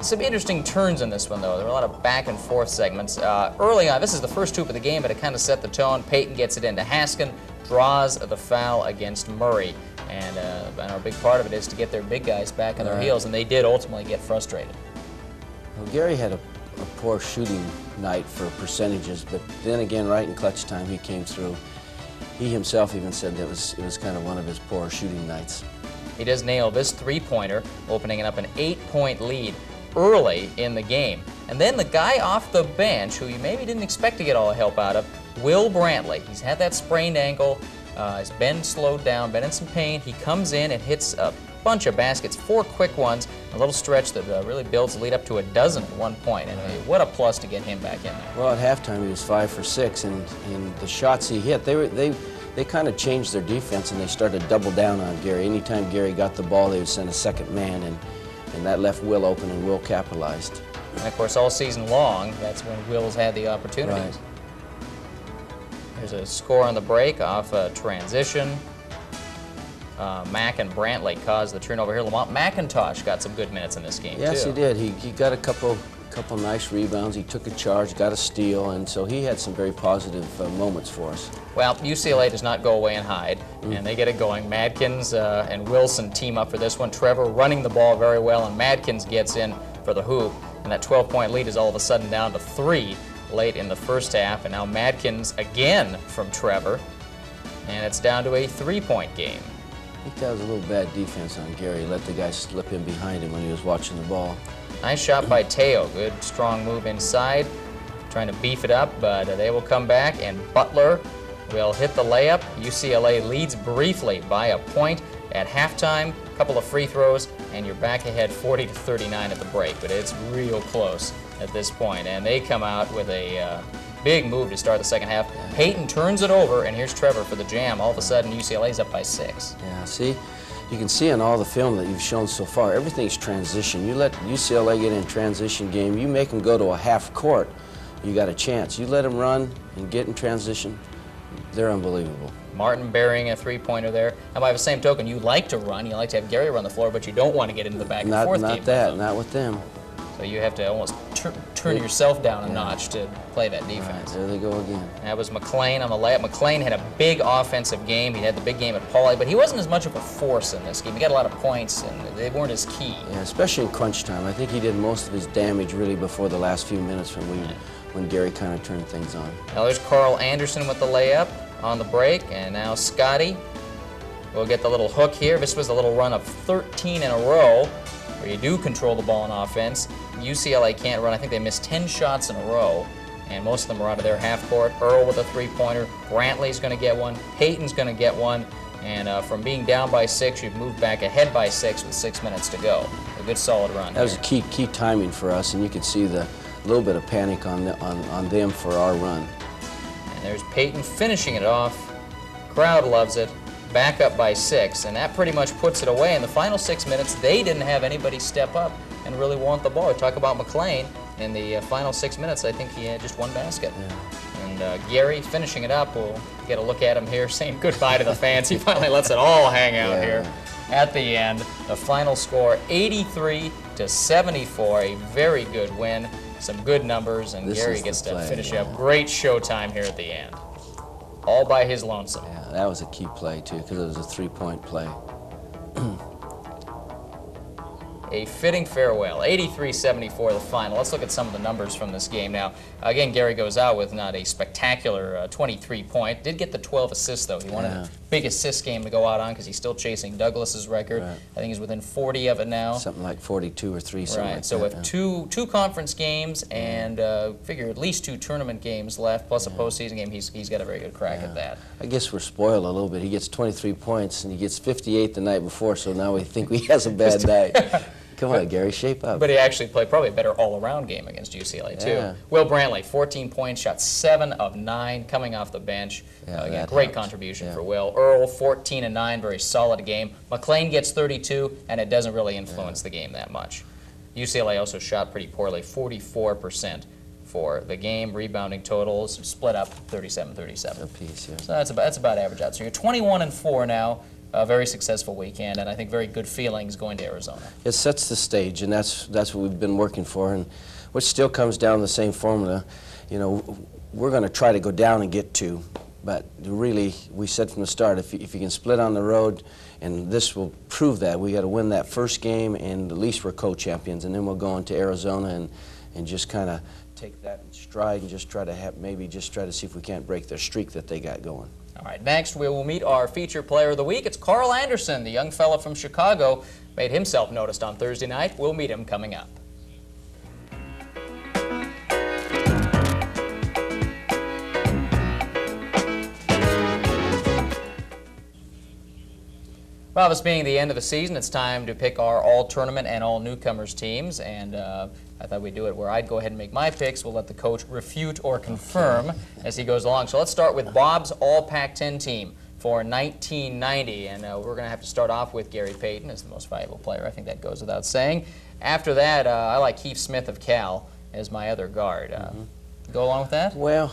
Some interesting turns in this one, though. There were a lot of back-and-forth segments. Early on, this is the first hoop of the game, but it kind of set the tone. Payton gets it into Haskin, draws the foul against Murray. And a big part of it is to get their big guys back on their heels, and they did ultimately get frustrated. Well, Gary had a poor shooting night for percentages, but then again, right in clutch time, he came through. He himself even said that it was kind of one of his poor shooting nights. He does nail this three-pointer, opening up an 8-point lead early in the game. And then the guy off the bench, who you maybe didn't expect to get all the help out of, Will Brantley. He's had that sprained ankle. He's been slowed down, been in some pain. He comes in and hits a bunch of baskets, 4 quick ones, a little stretch that really builds the lead up to a dozen at one point. And what a plus to get him back in there. Well, at halftime, he was 5 for 6, and the shots he hit, they kind of changed their defense, and they started to double down on Gary. Anytime Gary got the ball, they would send a second man, and that left Will open, and Will capitalized. And of course, all season long, that's when Will's had the opportunities. Right. There's a score on the break off a transition. Mack and Brantley caused the turnover here. Lamont McIntosh got some good minutes in this game, yes, too. He did. He got a couple nice rebounds. He took a charge, got a steal, and so he had some very positive moments for us. Well, UCLA does not go away and hide, and they get it going. Madkins and Wilson team up for this one. Trevor running the ball very well, and Madkins gets in for the hoop, and that 12-point lead is all of a sudden down to 3 late in the first half, and now Madkins again from Trevor, and it's down to a 3-point game. I think that was a little bad defense on Gary. He let the guy slip in behind him when he was watching the ball. Nice shot by Teo. Good, strong move inside. Trying to beef it up, but they will come back, and Butler will hit the layup. UCLA leads briefly by a point at halftime. A couple of free throws, and you're back ahead 40-39 at the break, but it's real close at this point. And they come out with a Big move to start the second half. Payton turns it over, and here's Trevor for the jam. All of a sudden, UCLA's up by 6. Yeah, see? You can see in all the film that you've shown so far, everything's transition. You let UCLA get in transition game, you make them go to a half court, you got a chance. You let them run and get in transition, they're unbelievable. Martin burying a three-pointer there. And by the same token, you like to run, you like to have Gary run the floor, but you don't want to get into the back and forth game. Not that, not with them. So you have to almost turn yourself down a notch to play that defense. Right, there they go again. That was McLean on the layup. McLean had a big offensive game. He had the big game at Pauley, but he wasn't as much of a force in this game. He got a lot of points, and they weren't as key. Yeah, especially in crunch time. I think he did most of his damage really before the last few minutes when Gary kind of turned things on. Now there's Carl Anderson with the layup on the break, and now Scotty will get the little hook here. This was a little run of 13 in a row where you do control the ball in offense. UCLA can't run. I think they missed 10 shots in a row, and most of them are out of their half court. Earl with a three-pointer. Brantley's going to get one. Payton's going to get one. And from being down by 6, you've moved back ahead by 6 with 6 minutes to go. A good solid run. That was a key timing for us, and you could see the little bit of panic on them for our run. And there's Payton finishing it off. Crowd loves it. Back up by 6, and that pretty much puts it away. In the final 6 minutes, they didn't have anybody step up and really want the ball. We talk about McLean. In the final 6 minutes, I think he had just one basket. Yeah. And Gary finishing it up. We'll get a look at him here, saying goodbye to the fans. He finally lets it all hang out here at the end. The final score, 83-74, a very good win. Some good numbers, and Gary gets to finish up. Great showtime here at the end. All by his lonesome. Yeah, that was a key play, too, because it was a three-point play. A fitting farewell, 83-74 the final. Let's look at some of the numbers from this game now. Again, Gary goes out with not a spectacular 23-point. Did get the 12 assists, though. He wanted a big assist game to go out on because he's still chasing Douglas's record. Right. I think he's within 40 of it now. Something like 42 or 3, something like that. So with two conference games and figure at least 2 tournament games left, plus a postseason game, he's got a very good crack at that. I guess we're spoiled a little bit. He gets 23 points, and he gets 58 the night before, so now we think he has a bad night. Come on, Gary, shape up. But he actually played probably a better all-around game against UCLA, too. Yeah. Will Brantley, 14 points, shot 7 of 9 coming off the bench. Again, great contribution for Will. Earl, 14 and 9, very solid game. McLean gets 32, and it doesn't really influence the game that much. UCLA also shot pretty poorly, 44% for the game. Rebounding totals split up 37-37. Apiece, yeah. So that's about average out. So you're 21-4 now. A very successful weekend, and I think very good feelings going to Arizona. It sets the stage, and that's what we've been working for, and which still comes down to the same formula. You know, we're going to try to go down and get 2, but really, we said from the start, if you can split on the road, and this will prove that, we got to win that first game, and at least we're co-champions, and then we'll go into Arizona and just kind of take that in stride and just try to maybe just try to see if we can't break their streak that they got going. All right, next we will meet our feature player of the week. It's Carl Anderson, the young fella from Chicago, made himself noticed on Thursday night. We'll meet him coming up. Well, this being the end of the season, it's time to pick our all-tournament and all-newcomers teams, and I thought we'd do it where I'd go ahead and make my picks. We'll let the coach refute or confirm as he goes along. So let's start with Bob's All-Pac-10 team for 1990, and we're going to have to start off with Gary Payton as the most valuable player. I think that goes without saying. After that, I like Keith Smith of Cal as my other guard. Go along with that? Well,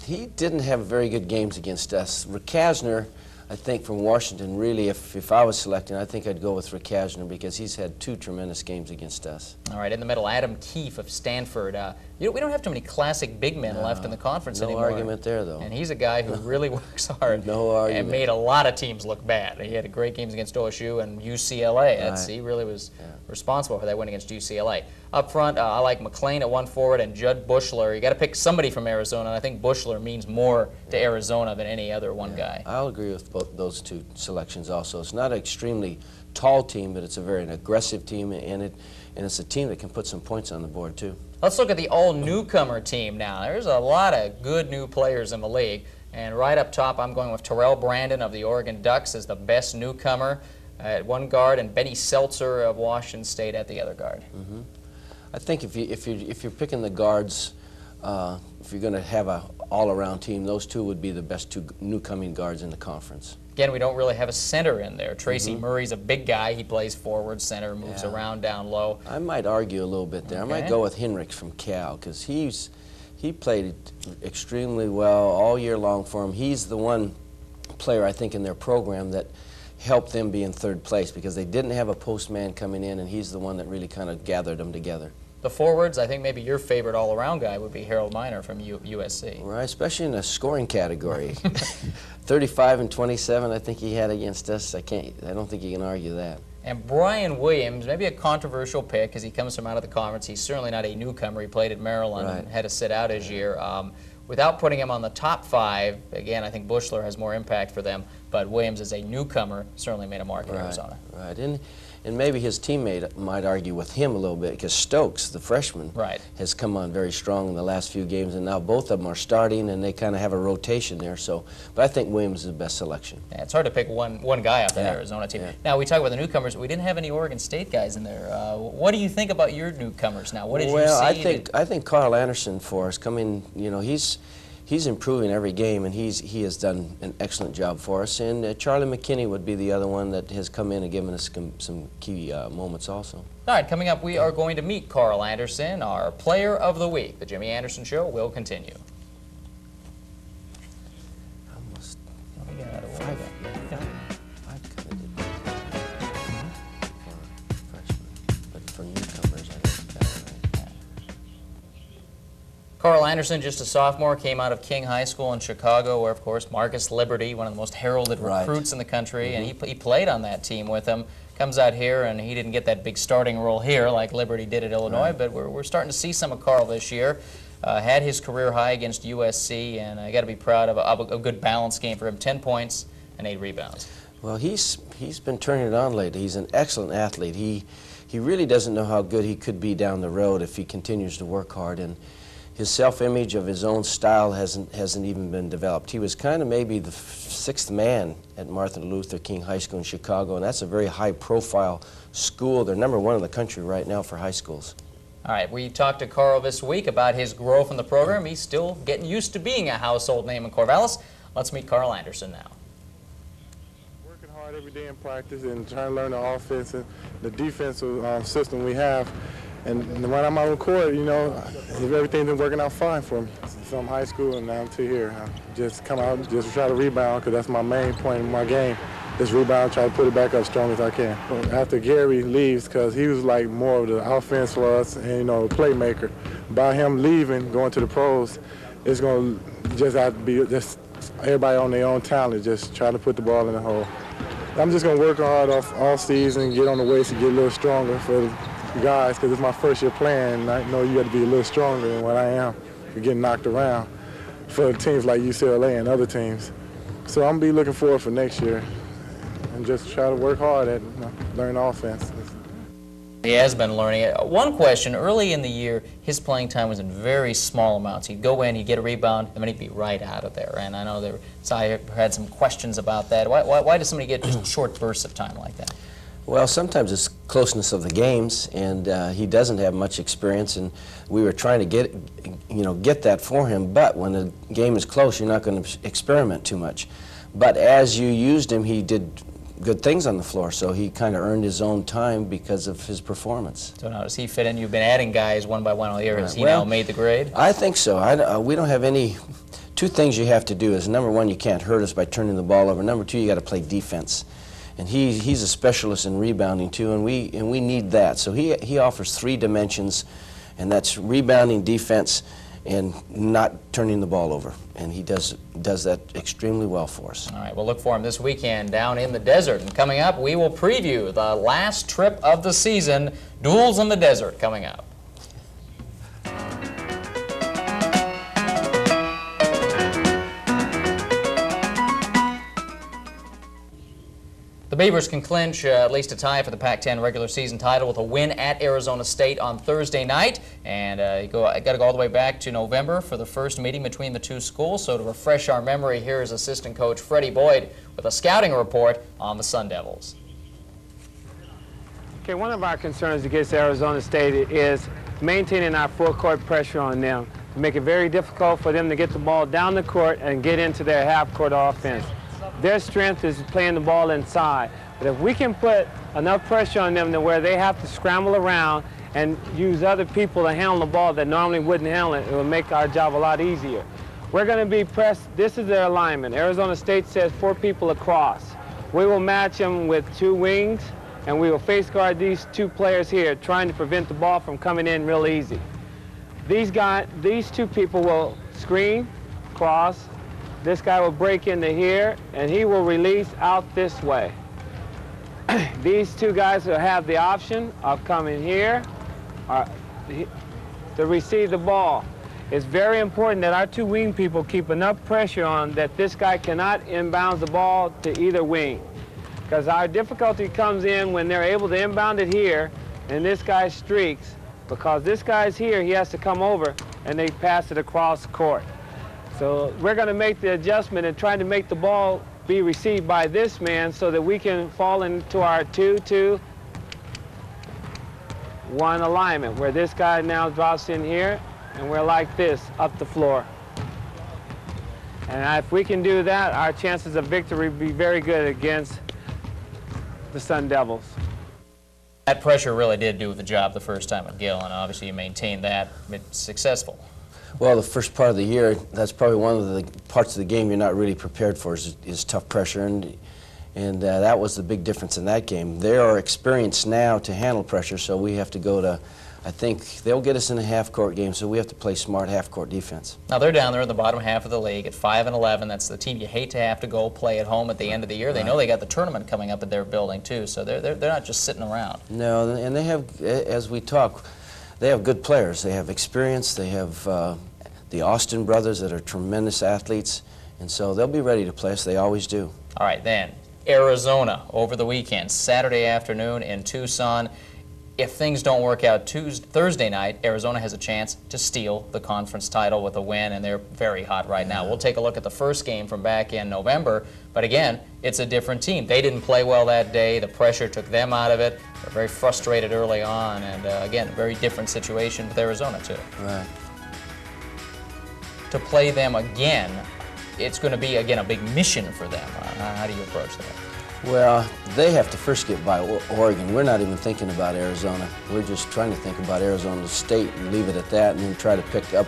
he didn't have very good games against us. Rick Kasner, I think from Washington, really, if I was selecting, I think I'd go with Rick Kasner because he's had 2 tremendous games against us. All right, in the middle, Adam Keefe of Stanford. We don't have too many classic big men left in the conference anymore. No argument there, though. And he's a guy who really works hard. No argument. And made a lot of teams look bad. He had great games against OSU and UCLA. He really was responsible for that win against UCLA. Up front, I like McLean at 1 forward and Judd Bushler. You got to pick somebody from Arizona, and I think Bushler means more to Arizona than any other one guy. I'll agree with both those 2 selections also. It's not an extremely tall team, but it's a very aggressive team, and it's a team that can put some points on the board too. Let's look at the all-newcomer team now. There's a lot of good new players in the league, and right up top, I'm going with Terrell Brandon of the Oregon Ducks as the best newcomer at 1 guard, and Benny Seltzer of Washington State at the other guard. I think if you're picking the guards, if you're going to have an all-around team, those two would be the best two newcoming guards in the conference. Again, we don't really have a center in there. Tracy Murray's a big guy. He plays forward, center, moves Yeah. around down low. I might argue a little bit there. Okay. I might go with Henricks from Cal, because he played extremely well all year long for him. He's the one player, I think, in their program that helped them be in third place, because they didn't have a postman coming in, and he's the one that really kind of gathered them together. The forwards, I think maybe your favorite all-around guy would be Harold Miner from USC. Right, especially in the scoring category. 35 and 27, I think he had against us. I don't think you can argue that. And Brian Williams, maybe a controversial pick because he comes from out of the conference. He's certainly not a newcomer. He played at Maryland and had to sit out his year. Without putting him on the top 5, again, I think Buechler has more impact for them, but Williams as a newcomer certainly made a mark in Arizona. Right, and maybe his teammate might argue with him a little bit, because Stokes, the freshman, has come on very strong in the last few games, and now both of them are starting, and they kind of have a rotation there. So, but I think Williams is the best selection. Yeah, it's hard to pick one guy off that Arizona team. Now, we talk about the newcomers. We didn't have any Oregon State guys in there. What do you think about your newcomers now? What did you see? Well, I think Carl Anderson for us coming, you know, he's improving every game, and he has done an excellent job for us. And Charlie McKinney would be the other one that has come in and given us some key moments also. All right, coming up, we are going to meet Carl Anderson, our Player of the Week. The Jimmy Anderson Show will continue. Almost We got it. five kind of did for freshmen, but for newcomers, I think better, right? Carl Anderson, just a sophomore, came out of King High School in Chicago, where, of course, Marcus Liberty, one of the most heralded recruits in the country, and he played on that team with him. Comes out here, and he didn't get that big starting role here like Liberty did at Illinois, but we're starting to see some of Carl this year. Had his career high against USC, and I got to be proud of a good balanced game for him. 10 points and 8 rebounds. Well, he's been turning it on lately. He's an excellent athlete. He really doesn't know how good he could be down the road if he continues to work hard, and his self-image of his own style hasn't even been developed. He was kind of maybe the 6th man at Martin Luther King High School in Chicago, and that's a very high-profile school. They're #1 in the country right now for high schools. All right, we talked to Carl this week about his growth in the program. He's still getting used to being a household name in Corvallis. Let's meet Carl Anderson now. Working hard every day in practice and trying to learn the offense and the defensive system we have. And when I'm out on court, you know, everything's been working out fine for me. From high school and now to here. I just come out and just try to rebound, because that's my main point in my game. Just rebound, try to put it back up strong as I can. After Gary leaves, because he was like more of the offense for us and, you know, playmaker. By him leaving, going to the pros, it's going to just have to be just everybody on their own talent, just try to put the ball in the hole. I'm just going to work hard all season, get on the weights and get a little stronger for the guys, because it's my first year playing, and I know you got to be a little stronger than what I am. You're getting knocked around for teams like UCLA and other teams. So I'm going to be looking forward for next year and just try to work hard at learning offense. He has been learning it. One question, early in the year, his playing time was in very small amounts. He'd go in, he'd get a rebound, and then he'd be right out of there. And I know I had some questions about that. Why does somebody get just short bursts of time like that? Well, sometimes it's closeness of the games, and he doesn't have much experience, and we were trying to get that for him. But when the game is close, you're not going to experiment too much. But as you used him, he did good things on the floor, so he kind of earned his own time because of his performance. So now does he fit in? You've been adding guys one by one all year. Has he now made the grade? I think so. We don't have any. Two things you have to do is, #1, you can't hurt us by turning the ball over. #2, you got to play defense. And he's a specialist in rebounding too, and we need that. So he offers 3 dimensions, and that's rebounding, defense, and not turning the ball over. And he does that extremely well for us. All right, we'll look for him this weekend down in the desert. And coming up, we will preview the last trip of the season, Duels in the Desert, coming up. The Beavers can clinch at least a tie for the Pac-10 regular season title with a win at Arizona State on Thursday night. And got to go all the way back to November for the first meeting between the two schools. So to refresh our memory, here is assistant coach Freddie Boyd with a scouting report on the Sun Devils. Okay, one of our concerns against Arizona State is maintaining our full court pressure on them. to make it very difficult for them to get the ball down the court and get into their half-court offense. Their strength is playing the ball inside. But if we can put enough pressure on them to where they have to scramble around and use other people to handle the ball that normally wouldn't handle it, it will make our job a lot easier. We're going to be pressed. This is their alignment. Arizona State says 4 people across. We will match them with 2 wings, and we will face guard these 2 players here, trying to prevent the ball from coming in real easy. These 2 people will screen, cross. This guy will break into here, and he will release out this way. These 2 guys will have the option of coming here to receive the ball. It's very important that our 2 wing people keep enough pressure on that this guy cannot inbound the ball to either wing. Because our difficulty comes in when they're able to inbound it here and this guy streaks. Because this guy's here, he has to come over and they pass it across court. So we're going to make the adjustment and try to make the ball be received by this man so that we can fall into our 2-2-1 alignment, where this guy now drops in here and we're like this up the floor. And if we can do that, our chances of victory will be very good against the Sun Devils. That pressure really did do the job the first time at Gill, and obviously you maintained that. It's successful. Well, the first part of the year, that's probably one of the parts of the game you're not really prepared for is tough pressure, and that was the big difference in that game. They are experienced now to handle pressure, so we have to go to, I think they'll get us in a half-court game, so we have to play smart half-court defense. Now they're down there in the bottom half of the league at 5-11. That's the team you hate to have to go play at home at the end of the year. They know they got the tournament coming up at their building too, so they're not just sitting around. No, and they have, as we talk, they have good players. They have experience. They have the Austin brothers that are tremendous athletes, and so they'll be ready to play us. They always do. All right, then Arizona over the weekend, Saturday afternoon in Tucson. If things don't work out Thursday night, Arizona has a chance to steal the conference title with a win, and they're very hot right now. We'll take a look at the first game from back in November, but again, it's a different team. They didn't play well that day. The pressure took them out of it. They're very frustrated early on, and again, a very different situation with Arizona, too. Right. To play them again, it's going to be, again, a big mission for them. How do you approach that? Well, they have to first get by Oregon. We're not even thinking about Arizona. We're just trying to think about Arizona State and leave it at that, and then try to pick up,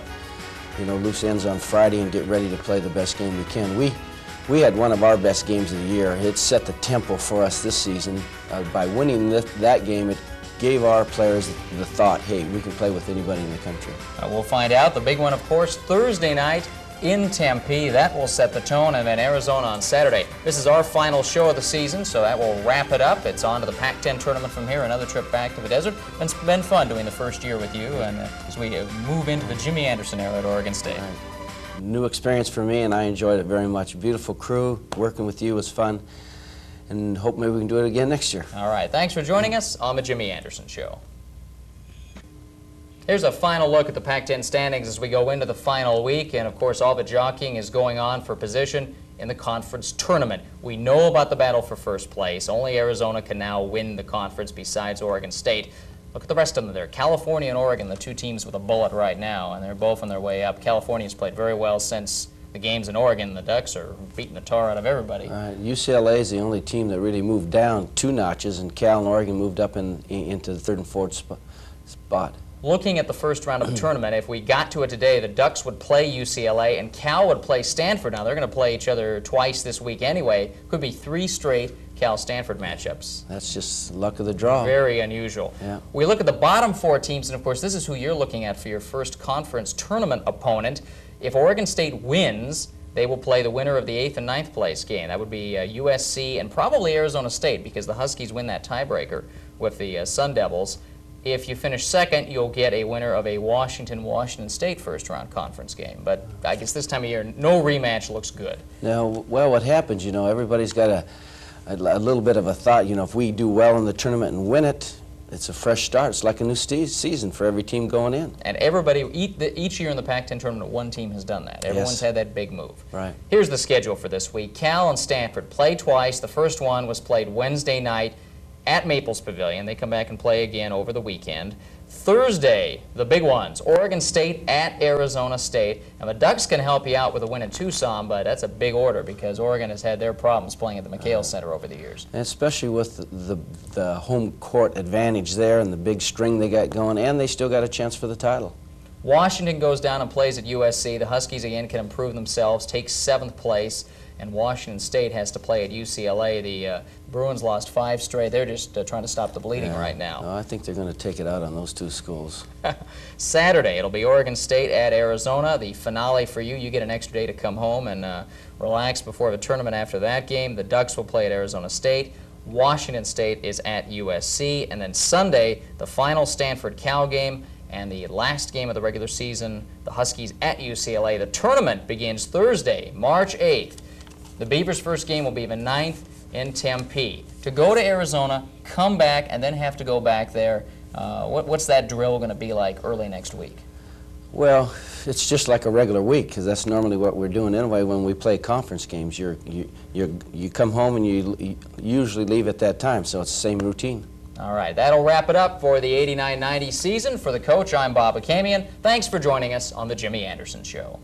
loose ends on Friday and get ready to play the best game we can. We had one of our best games of the year. It set the tempo for us this season. By winning that game, it gave our players the thought, hey, we can play with anybody in the country. We'll find out. The big one, of course, Thursday night in Tempe. That will set the tone, and then Arizona on Saturday. This is our final show of the season, so that will wrap it up. It's on to the Pac-10 tournament from here, another trip back to the desert. It's been fun doing the first year with you, and as we move into the Jimmy Anderson era at Oregon State. Right. New experience for me, and I enjoyed it very much. Beautiful crew. Working with you was fun, and hope maybe we can do it again next year. All right. Thanks for joining us on the Jimmy Anderson Show. Here's a final look at the Pac-10 standings as we go into the final week, and of course all the jockeying is going on for position in the conference tournament. We know about the battle for first place. Only Arizona can now win the conference besides Oregon State. Look at the rest of them there. California and Oregon, the 2 teams with a bullet right now, and they're both on their way up. California's played very well since the games in Oregon. The Ducks are beating the tar out of everybody. UCLA is the only team that really moved down 2 notches, and Cal and Oregon moved up into the 3rd and 4th spot. Looking at the first round of the tournament, if we got to it today, the Ducks would play UCLA and Cal would play Stanford. Now, they're going to play each other twice this week anyway. Could be 3 straight Cal-Stanford matchups. That's just luck of the draw. Very unusual. Yeah. We look at the bottom 4 teams, and of course, this is who you're looking at for your first conference tournament opponent. If Oregon State wins, they will play the winner of the 8th and 9th place game. That would be USC and probably Arizona State, because the Huskies win that tiebreaker with the Sun Devils. If you finish second, you'll get a winner of a Washington State first-round conference game. But I guess this time of year, no rematch looks good. Now, well, what happens, everybody's got a little bit of a thought, if we do well in the tournament and win it, it's a fresh start. It's like a new season for every team going in. And everybody, each year in the Pac-10 tournament, one team has done that. Everyone's had that big move. Right. Here's the schedule for this week. Cal and Stanford play twice. The first one was played Wednesday night at Maples Pavilion. They come back and play again over the weekend. Thursday, the big ones, Oregon State at Arizona State. And the Ducks can help you out with a win in Tucson, but that's a big order because Oregon has had their problems playing at the McHale Center over the years. And especially with the home court advantage there and the big string they got going, and they still got a chance for the title. Washington goes down and plays at USC. The Huskies again can improve themselves, take 7th place, and Washington State has to play at UCLA. The Bruins lost 5 straight. They're just trying to stop the bleeding right now. No, I think they're going to take it out on those 2 schools. Saturday, it'll be Oregon State at Arizona. The finale for you. You get an extra day to come home and relax before the tournament after that game. The Ducks will play at Arizona State. Washington State is at USC. And then Sunday, the final Stanford-Cal game. And the last game of the regular season, the Huskies at UCLA. The tournament begins Thursday, March 8th. The Beavers' first game will be the 9th in Tempe. To go to Arizona, come back, and then have to go back there, what's that drill going to be like early next week? Well, it's just like a regular week because that's normally what we're doing anyway when we play conference games. You come home and you usually leave at that time, so it's the same routine. All right, that'll wrap it up for the 89-90 season. For the coach, I'm Bob Akamian. Thanks for joining us on The Jimmy Anderson Show.